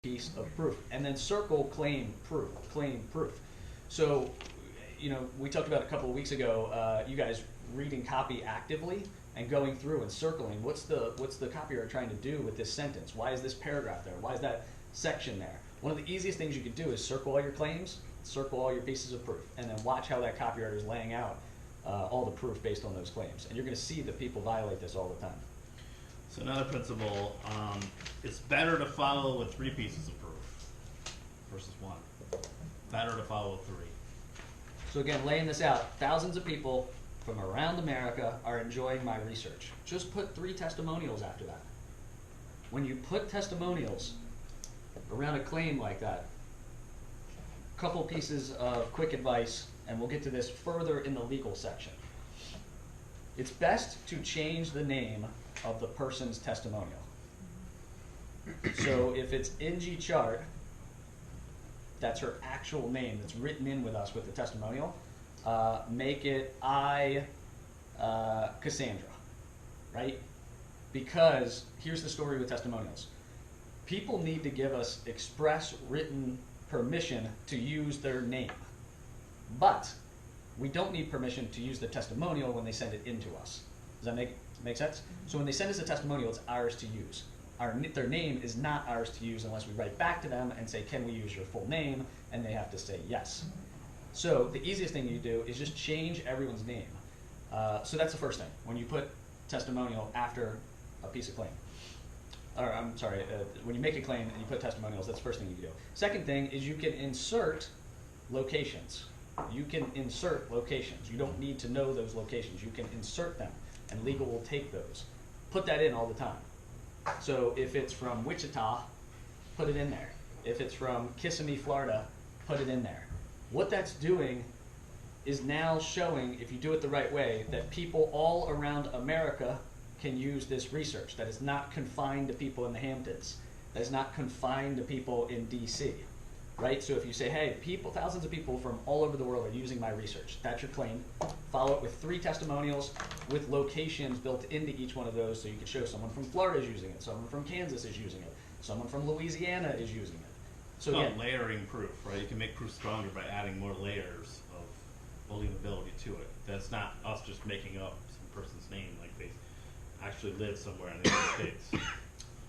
piece of proof, and then circle claim proof, claim proof. So, we talked about a couple of weeks ago, you guys reading copy actively and going through and circling. What's the copywriter trying to do with this sentence? Why is this paragraph there? Why is that section there? One of the easiest things you could do is circle all your claims, circle all your pieces of proof, and then watch how that copywriter is laying out all the proof based on those claims. And you're going to see that people violate this all the time. So another principle, it's better to follow with 3 pieces of proof versus 1. Better to follow with 3. So again, laying this out, thousands of people from around America are enjoying my research. Just put 3 testimonials after that. When you put testimonials around a claim like that, a couple pieces of quick advice, and we'll get to this further in the legal section. It's best to change the name of the person's testimonial. So if it's NG Chart, that's her actual name that's written in with us with the testimonial, make it Cassandra, right? Because here's the story with testimonials. People need to give us express written permission to use their name. But we don't need permission to use the testimonial when they send it in to us. Does that make sense? So when they send us a testimonial, it's ours to use. Their name is not ours to use unless we write back to them and say, can we use your full name? And they have to say yes. So the easiest thing you do is just change everyone's name. So that's the first thing. When you put testimonial after a piece of claim. Or I'm sorry, when you make a claim and you put testimonials, that's the first thing you can do. Second thing is you can insert locations. You can insert locations. You don't need to know those locations. You can insert them, and legal will take those. Put that in all the time. So if it's from Wichita, put it in there. If it's from Kissimmee, Florida, put it in there. What that's doing is now showing, if you do it the right way, that people all around America can use this research. That is not confined to people in the Hamptons. That is not confined to people in DC. Right? So if you say, hey, thousands of people from all over the world are using my research, that's your claim. Follow it with 3 testimonials with locations built into each one of those, so you can show someone from Florida is using it, someone from Kansas is using it, someone from Louisiana is using it. So again, layering proof, right? You can make proof stronger by adding more layers of believability to it. That's not us just making up some person's name, like they actually live somewhere in the United States.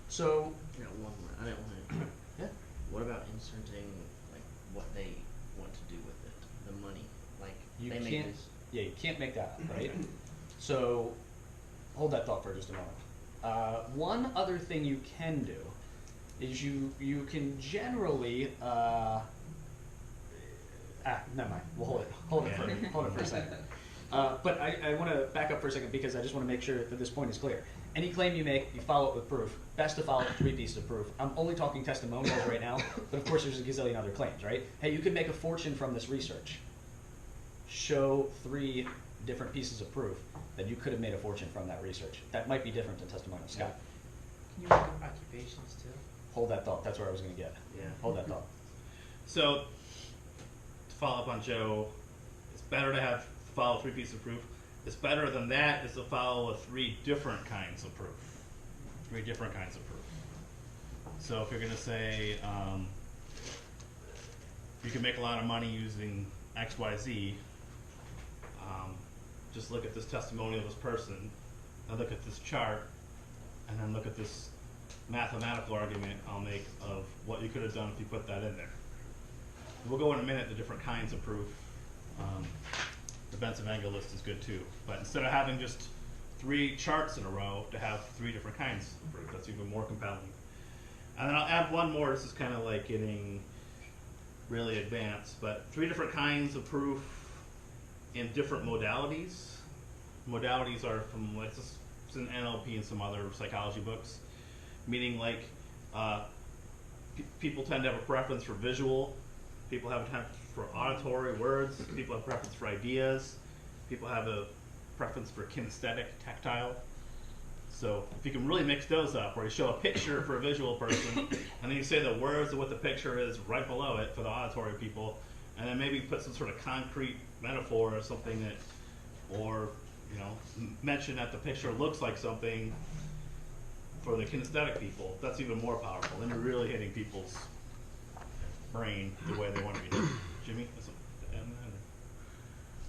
So, one more. I didn't want to. Yeah. What about inserting like what they want to do with it, the money? Like you they can't. make this. Yeah, you can't make that up, right? So, hold that thought for just a moment. One other thing you can do is you can generally. Never mind. We'll hold it for a second. But I want to back up for a second because I just want to make sure that this point is clear. Any claim you make, you follow it with proof. Best to follow it with 3 pieces of proof. I'm only talking testimonials right now, but of course there's a gazillion other claims, right? Hey, you could make a fortune from this research. Show 3 different pieces of proof that you could have made a fortune from that research. That might be different than testimonials. Scott? Can you make up occupations too? Hold that thought. That's where I was going to get. Yeah. Hold that thought. So, to follow up on Joe, it's better to follow 3 pieces of proof. It's better than that is to follow with 3 different kinds of proof. 3 different kinds of proof. So if you're going to say you can make a lot of money using X, Y, Z, just look at this testimonial of this person, and look at this chart, and then look at this mathematical argument I'll make of what you could have done if you put that in there. We'll go in a minute the different kinds of proof. The Benson angle list is good too, but instead of having just 3 charts in a row, to have 3 different kinds of proof, that's even more compelling. And then I'll add one more. This is kind of like getting really advanced, but 3 different kinds of proof in different modalities. Modalities are from like this is in NLP and some other psychology books, meaning like people tend to have a preference for visual. People have a preference for auditory words. People have a preference for ideas. People have a preference for kinesthetic, tactile. So if you can really mix those up, where you show a picture for a visual person, and then you say the words of what the picture is right below it for the auditory people, and then maybe put some sort of concrete metaphor or something that, or mention that the picture looks like something, for the kinesthetic people, that's even more powerful. Then you're really hitting people's brain the way they want to be hit. Jimmy?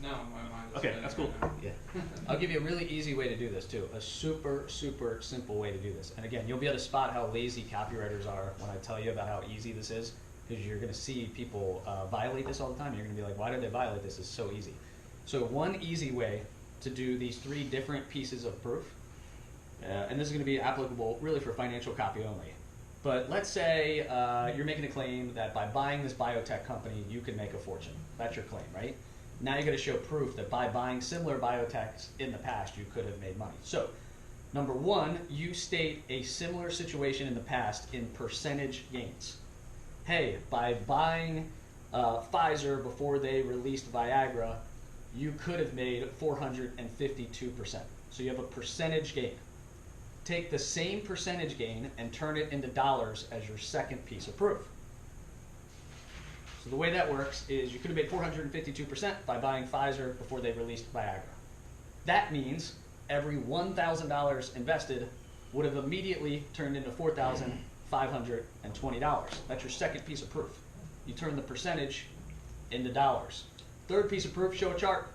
No, my mind is Okay, spinning that's cool. right now. Yeah. I'll give you a really easy way to do this too. A super, super simple way to do this. And again, you'll be able to spot how lazy copywriters are when I tell you about how easy this is, because you're going to see people violate this all the time. You're going to be like, why do they violate this? It's so easy. So one easy way to do these 3 different pieces of proof, and this is going to be applicable really for financial copy only. But let's say you're making a claim that by buying this biotech company, you can make a fortune. That's your claim, right? Now you're going to show proof that by buying similar biotechs in the past, you could have made money. So, number 1, you state a similar situation in the past in percentage gains. Hey, by buying Pfizer before they released Viagra, you could have made 452%. So you have a percentage gain. Take the same percentage gain and turn it into dollars as your second piece of proof. So the way that works is you could have made 452% by buying Pfizer before they released Viagra. That means every $1,000 invested would have immediately turned into $4,520. That's your second piece of proof. You turn the percentage into dollars. Third piece of proof, show a chart.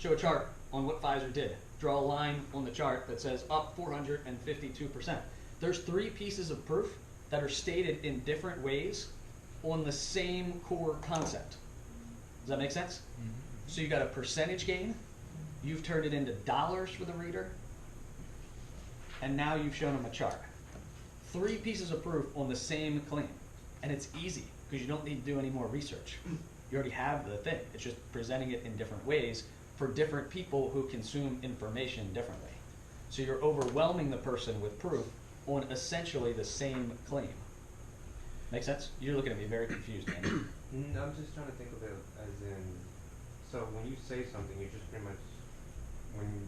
Show a chart on what Pfizer did. Draw a line on the chart that says up 452%. There's 3 pieces of proof that are stated in different ways on the same core concept. Does that make sense? Mm-hmm. So you got a percentage gain, you've turned it into dollars for the reader, and now you've shown them a chart. 3 pieces of proof on the same claim. And it's easy because you don't need to do any more research. You already have the thing. It's just presenting it in different ways for different people who consume information differently. So you're overwhelming the person with proof on essentially the same claim. Make sense? You're looking at me very confused, Andy. I'm just trying to think of it as in, so when you say something, you just pretty much,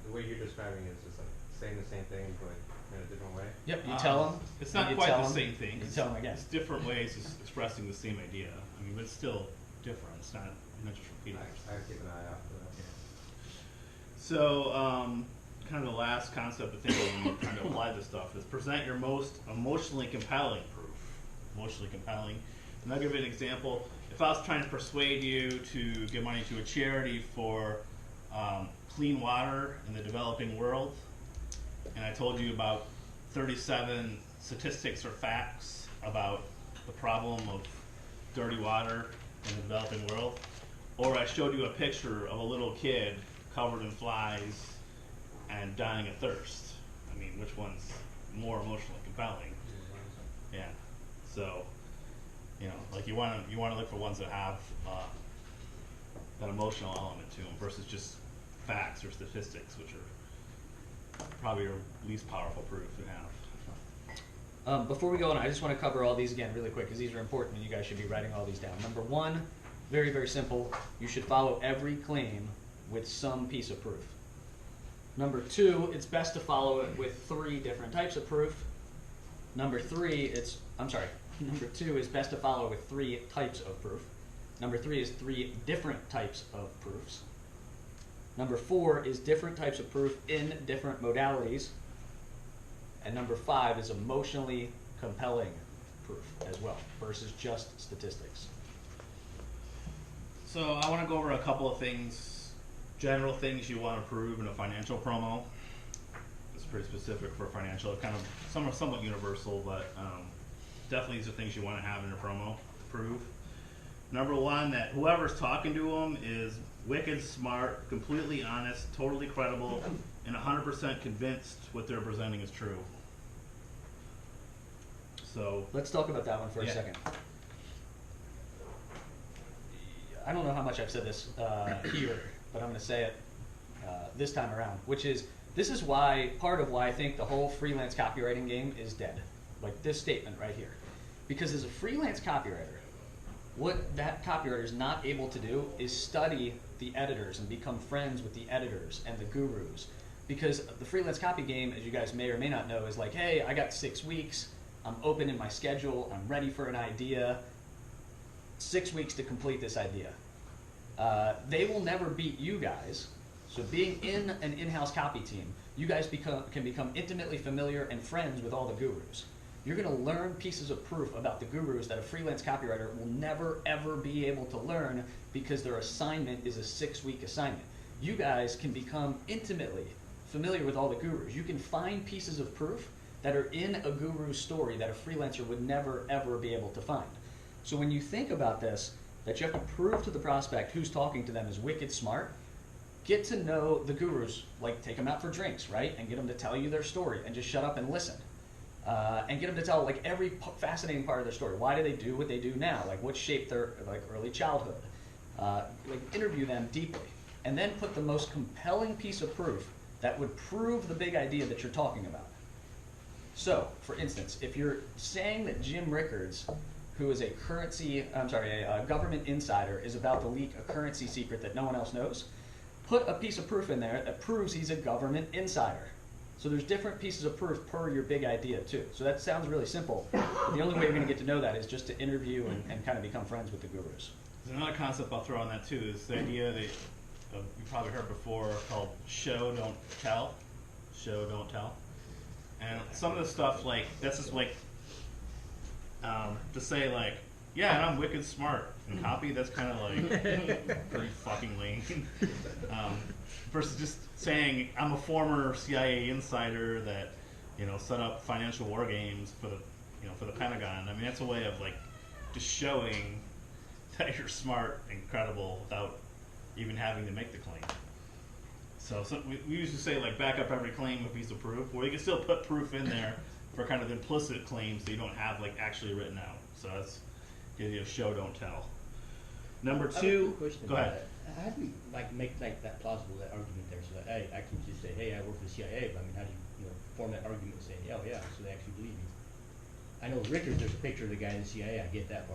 the way you're describing it is just like saying the same thing but in a different way? Yep, you tell them. It's not quite the same thing. You tell them again. It's different ways of expressing the same idea. I mean, but it's still different. It's not just repeating. I keep an eye out for that. Yeah. So, kind of the last concept of thinking when you kind of apply this stuff is present your most emotionally compelling proof. Emotionally compelling. And I'll give you an example. If I was trying to persuade you to give money to a charity for clean water in the developing world, and I told you about 37 statistics or facts about the problem of dirty water in the developing world, or I showed you a picture of a little kid covered in flies and dying of thirst. I mean, which one's more emotionally compelling? Yeah. So, you know, like you want to look for ones that have that emotional element to them versus just facts or statistics, which are probably your least powerful proof to have. Before we go on, I just want to cover all these again really quick because these are important and you guys should be writing all these down. Number 1, very, very simple. You should follow every claim with some piece of proof. Number 2, it's best to follow it with 3 different types of proof. Number 2 is best to follow with 3 types of proof. Number 3 is 3 different types of proofs. Number 4 is different types of proof in different modalities. And number 5 is emotionally compelling proof as well versus just statistics. So I want to go over a couple of things, general things you want to prove in a financial promo. It's pretty specific for financial, kind of somewhat universal, but definitely these are things you want to have in your promo to prove. Number 1, that whoever's talking to them is wicked smart, completely honest, totally credible, and 100% convinced what they're presenting is true. So let's talk about that one for a second. I don't know how much I've said this here, but I'm going to say it this time around, which is this is why part of why I think the whole freelance copywriting game is dead. Like this statement right here. Because as a freelance copywriter, what that copywriter is not able to do is study the editors and become friends with the editors and the gurus. Because the freelance copy game, as you guys may or may not know, is like, hey, I got 6 weeks, I'm open in my schedule, I'm ready for an idea, 6 weeks to complete this idea. They will never beat you guys. So being in an in-house copy team you guys can become intimately familiar and friends with all the gurus. You're going to learn pieces of proof about the gurus that a freelance copywriter will never ever be able to learn because their assignment is a 6-week assignment. You guys can become intimately familiar with all the gurus. You can find pieces of proof that are in a guru's story that a freelancer would never ever be able to find. So when you think about this, that you have to prove to the prospect who's talking to them is wicked smart, get to know the gurus, like take them out for drinks, right? And get them to tell you their story and just shut up and listen. And get them to tell like every fascinating part of their story. Why do they do what they do now? Like what shaped their like early childhood? Like interview them deeply. And then put the most compelling piece of proof that would prove the big idea that you're talking about. So, for instance, if you're saying that Jim Rickards, who is a government insider, is about to leak a currency secret that no one else knows, put a piece of proof in there that proves he's a government insider. So there's different pieces of proof per your big idea too. So that sounds really simple, but the only way you're going to get to know that is just to interview and kind of become friends with the gurus. There's another concept I'll throw on that too, is the idea that you probably heard before called show, don't tell. Show, don't tell. And some of the stuff, like, that's just like, to say like, yeah, and I'm wicked smart in copy, that's kind of like pretty fucking lame. Versus just saying, I'm a former CIA insider that, you know, set up financial war games for the, you know, for the Pentagon. I mean, that's a way of like just showing that you're smart and credible without even having to make the claim. So we used to say like back up every claim with a piece of proof. Well, you can still put proof in there for kind of implicit claims that you don't have like actually written out. So that's the idea of show, don't tell. Number I have a two, quick question go about ahead. that. How do you like make like that plausible, that argument there? So that I can just say, hey, I work for the CIA, but I mean, how do you form that argument and say, oh yeah, so they actually believe you? I know Rickard, there's a picture of the guy in the CIA. I get that part.